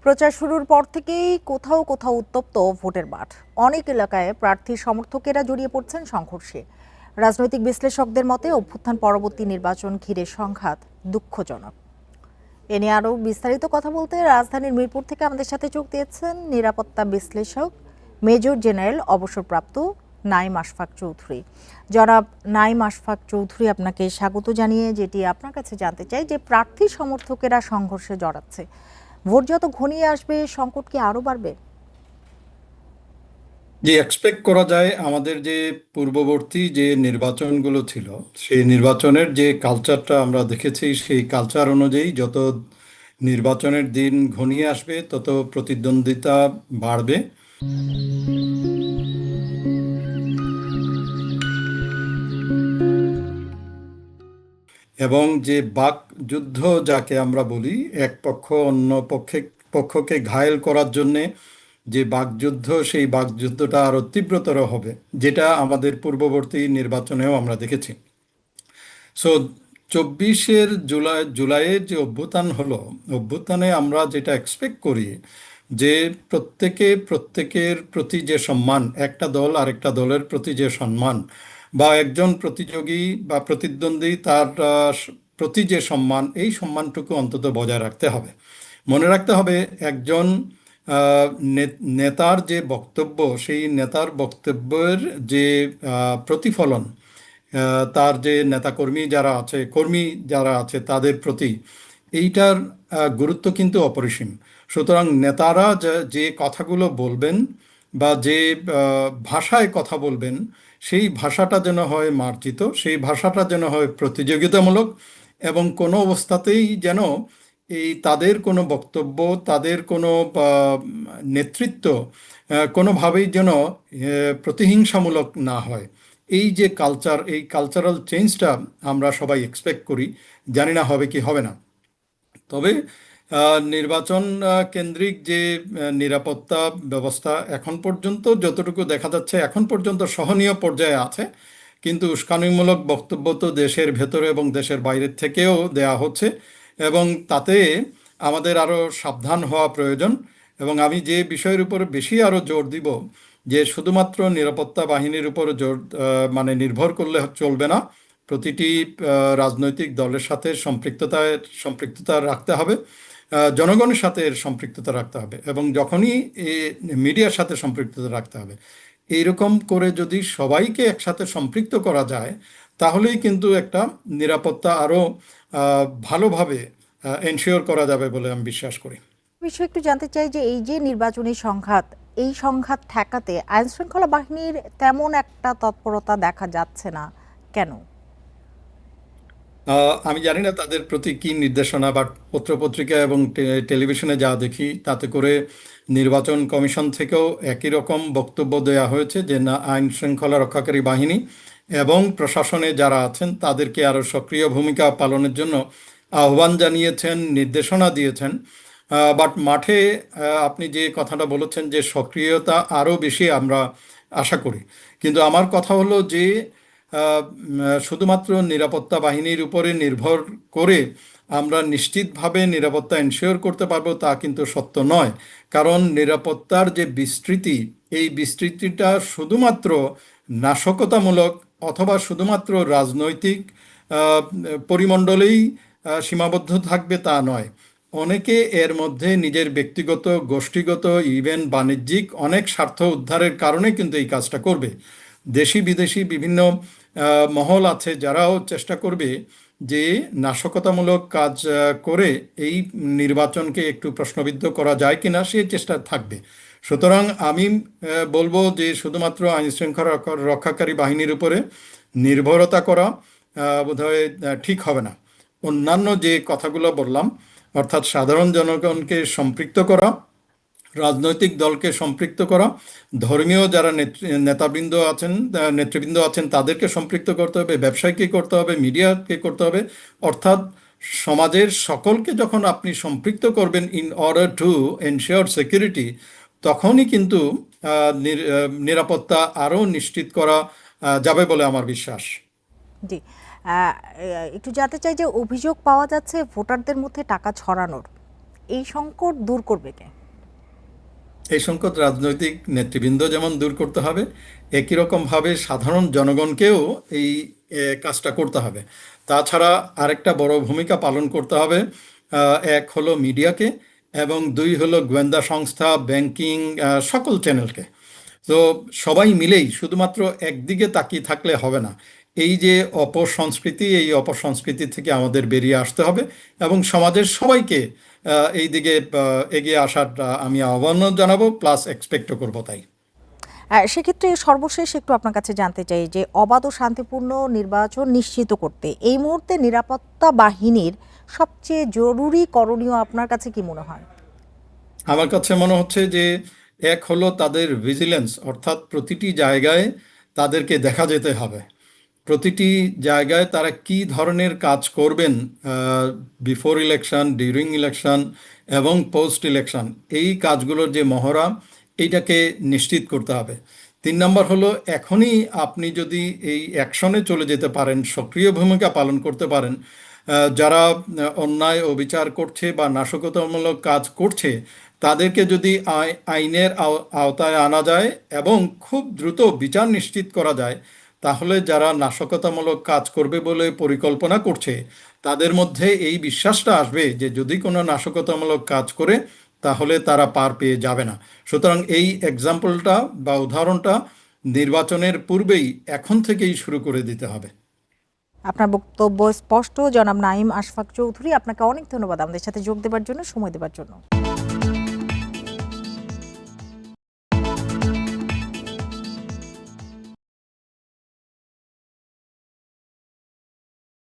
প্রচার শুরুর পর থেকেই কোথাও কোথাও উত্তপ্ত ভোটের মাঠ। অনেক এলাকায় প্রার্থীর সমর্থকেরা জড়িয়ে পড়ছেন সংঘর্ষে। রাজনৈতিক বিশ্লেষকদের মতে অভ্যুত্থান পরবর্তী নির্বাচন ঘিরে সংঘাত দুঃখজনক। এ নিয়ে আরও বিস্তারিত কথা বলতে রাজধানীর মিরপুর থেকে আমাদের সাথে যোগ দিয়েছেন নিরাপত্তা বিশ্লেষক মেজর জেনারেল অবসরপ্রাপ্ত নাইম আশফাক চৌধুরী। জনাব নাইম আশফাক চৌধুরী, আপনাকে স্বাগত জানিয়ে যেটি আপনার কাছে জানতে চাই যে প্রার্থী সমর্থকেরা সংঘর্ষে জড়াচ্ছে, ভোট যত ঘনিয়ে আসবে সংকট কি আরো বাড়বে? যে এক্সপেক্ট করা যায়, আমাদের যে পূর্ববর্তী যে নির্বাচনগুলো ছিল সেই নির্বাচনের যে কালচারটা আমরা দেখেছি, সেই কালচার অনুযায়ী যত নির্বাচনের দিন ঘনিয়ে আসবে তত প্রতিদ্বন্দ্বিতা বাড়বে। এবং যে বাক যুদ্ধ যাকে আমরা বলি, এক পক্ষ অন্য পক্ষকে ঘায়েল করার জন্যে যে বাকযুদ্ধ, সেই বাকযুদ্ধটা আরো তীব্রতর হবে, যেটা আমাদের পূর্ববর্তী নির্বাচনেও আমরা দেখেছি। সো 24 জুলাইয়ের যে অভ্যুত্থান হলো, অভ্যুত্থানে আমরা যেটা এক্সপেক্ট করি যে প্রত্যেকের প্রতি যে সম্মান, একটা দল আরেকটা দলের প্রতি যে সম্মান, বা একজন প্রতিযোগী বা প্রতিদ্বন্দ্বী তার প্রতি যে সম্মান, এই সম্মানটুকু অন্তত বজায় রাখতে হবে। মনে রাখতে হবে, একজন নেতার যে বক্তব্য, সেই নেতার বক্তব্যের যে প্রতিফলন, তার যে নেতাকর্মী যারা আছে, কর্মী যারা আছে তাদের প্রতি, এইটার গুরুত্ব কিন্তু অপরিসীম। সুতরাং নেতারা যে কথাগুলো বলবেন বা যে ভাষায় কথা বলবেন, সেই ভাষাটা যেন হয় মার্জিত, সেই ভাষাটা যেন হয় প্রতিযোগিতামূলক, এবং কোনো অবস্থাতেই যেন তাদের কোনো বক্তব্য, তাদের কোনো নেতৃত্ব কোনোভাবেই যেন প্রতিহিংসামূলক না হয়। এই যে কালচার, এই কালচারাল চেঞ্জটা আমরা সবাই এক্সপেক্ট করি। জানি না হবে কি হবে না। তবে নির্বাচন কেন্দ্রিক যে নিরাপত্তা ব্যবস্থা এখন পর্যন্ত যতটুকু দেখা যাচ্ছে, এখন পর্যন্ত সহনীয় পর্যায়ে আছে। কিন্তু উস্কানিমূলক বক্তব্য তো দেশের ভেতরে এবং দেশের বাইরের থেকেও দেয়া হচ্ছে, এবং তাতে আমাদের আরও সাবধান হওয়া প্রয়োজন। এবং আমি যে বিষয়ের উপরে বেশি আরও জোর দিব, যে শুধুমাত্র নিরাপত্তা বাহিনীর উপর জোর মানে নির্ভর করলে চলবে না। প্রতিটি রাজনৈতিক দলের সাথে সম্পৃক্ততা রাখতে হবে, জনগণের সাথে এর সম্পৃক্ততা রাখতে হবে, এবং যখনই মিডিয়ার সাথে সম্পৃক্ততা রাখতে হবে। এইরকম করে যদি সবাইকে একসাথে সম্পৃক্ত করা যায়, তাহলেই কিন্তু একটা নিরাপত্তা আরও ভালোভাবে এনশিওর করা যাবে বলে আমি বিশ্বাস করি। বিষয় একটু জানতে চাই যে এই যে নির্বাচনী সংঘাত, এই সংঘাত ঠেকাতে আইন শৃঙ্খলা বাহিনীর তেমন একটা তৎপরতা দেখা যাচ্ছে না কেন? আমি জানি না তাদের প্রতি কি নির্দেশনা, বা পত্রপত্রিকা এবং টেলিভিশনে যা দেখি, তাতে করে নির্বাচন কমিশন থেকেও একই রকম বক্তব্য দেওয়া হয়েছে যে না, আইন শৃঙ্খলা রক্ষাকারী বাহিনী এবং প্রশাসনে যারা আছেন তাদেরকে আরও সক্রিয় ভূমিকা পালনের জন্য আহ্বান জানিয়েছেন, নির্দেশনা দিয়েছেন। বাট মাঠে আপনি যে কথাটা বলেছেন, যে সক্রিয়তা আরও বেশি আমরা আশা করি। কিন্তু আমার কথা হলো যে শুধুমাত্র নিরাপত্তা বাহিনীর উপরে নির্ভর করে আমরা নিশ্চিতভাবে নিরাপত্তা এনশিওর করতে পারবো তা কিন্তু সত্য নয়। কারণ নিরাপত্তার যে বিস্তৃতি, এই বিস্তৃতিটা শুধুমাত্র নাশকতামূলক অথবা শুধুমাত্র রাজনৈতিক আহ, পরিমণ্ডলেই সীমাবদ্ধ থাকবে তা নয়। অনেকে এর মধ্যে নিজের ব্যক্তিগত, গোষ্ঠীগত, ইভেন বাণিজ্যিক অনেক স্বার্থ উদ্ধারের কারণে কিন্তু এই কাজটা করবে। দেশি বিদেশি বিভিন্ন মহল আছে যারাও চেষ্টা করবে যে নাশকতামূলক কাজ করে এই নির্বাচনকে একটু প্রশ্নবিদ্ধ করা যায় কিনা, সেই চেষ্টা থাকবে। সুতরাং আমি বলবো যে শুধুমাত্র আইন শৃঙ্খলা রক্ষাকারী বাহিনীর উপরে নির্ভরতা করা বোধহয় ঠিক হবে না। অন্যান্য যে কথাগুলো বললাম, অর্থাৎ সাধারণ জনগণকে সম্পৃক্ত করা, রাজনৈতিক দলকে সম্পৃক্ত করা, ধর্মীয় যারা নেতৃবৃন্দ আছেন তাদেরকে সম্পৃক্ত করতে হবে, ব্যবসায়ীকে করতে হবে, মিডিয়াকে করতে হবে। অর্থাৎ সমাজের সকলকে যখন আপনি সম্পৃক্ত করবেন in order to ensure security, তখনই কিন্তু নিরাপত্তা আরও নিশ্চিত করা যাবে বলে আমার বিশ্বাস। জি, একটু জানতে চাই যে অভিযোগ পাওয়া যাচ্ছে ভোটারদের মধ্যে টাকা ছড়ানোর, এই সংকট দূর করবে কে? এই সংকট রাজনৈতিক নেতৃবৃন্দ যেমন দূর করতে হবে, একই রকমভাবে সাধারণ জনগণকেও এই কাজটা করতে হবে। তাছাড়া আরেকটা বড় ভূমিকা পালন করতে হবে। এক হলো মিডিয়াকে, এবং দুই হলো গোয়েন্দা সংস্থা, ব্যাংকিং, সকল চ্যানেলকে। তো সবাই মিলেই শুধুমাত্র একদিকে তাকিয়ে থাকলে হবে না। এই যে অপসংস্কৃতি, এই অপসংস্কৃতি থেকে আমাদের বেরিয়ে আসতে হবে এবং সমাজের সবাইকে এই দিকে এগিয়ে আসার আমি আহ্বানও জানাবো, প্লাস এক্সপেক্টও করবো তাই। সেক্ষেত্রে সর্বশেষ একটু আপনার কাছে জানতে চাই যে অবাধ ও শান্তিপূর্ণ নির্বাচন নিশ্চিত করতে এই মুহূর্তে নিরাপত্তা বাহিনীর সবচেয়ে জরুরি করণীয় আপনার কাছে কি মনে হয়? আমার কাছে মনে হচ্ছে যে এক হলো তাদের ভিজিলেন্স, অর্থাৎ প্রতিটি জায়গায় তাদেরকে দেখা যেতে হবে। প্রতিটি জায়গায় তারা কি ধরনের কাজ করবেন, বিফোর ইলেকশন, ডিউরিং ইলেকশন এবং পোস্ট ইলেকশন, এই কাজগুলোর যে মহড়া, এইটাকে নিশ্চিত করতে হবে। 3 নম্বর হলো, এখনই আপনি যদি এই অ্যাকশনে চলে যেতে পারেন, সক্রিয় ভূমিকা পালন করতে পারেন, যারা অন্যায় ও বিচার করছে বা নাশকতামূলক কাজ করছে, তাদেরকে যদি আইনের আওতায় আনা যায় এবং খুব দ্রুত বিচার নিশ্চিত করা যায়, তাহলে যারা নাশকতামূলক কাজ করবে বলে পরিকল্পনা করছে, তাদের মধ্যে এই বিশ্বাসটা আসবে যে যদি কোনো নাশকতামূলক কাজ করে তাহলে তারা পার পেয়ে যাবে না। সুতরাং এই এক্সাম্পলটা বা উদাহরণটা নির্বাচনের পূর্বেই এখন থেকেই শুরু করে দিতে হবে। আপনার বক্তব্য স্পষ্ট। জনাব নাঈম আশফাক চৌধুরী, আপনাকে অনেক ধন্যবাদ আমাদের সাথে যোগ দেওয়ার জন্য, সময় দেওয়ার জন্য।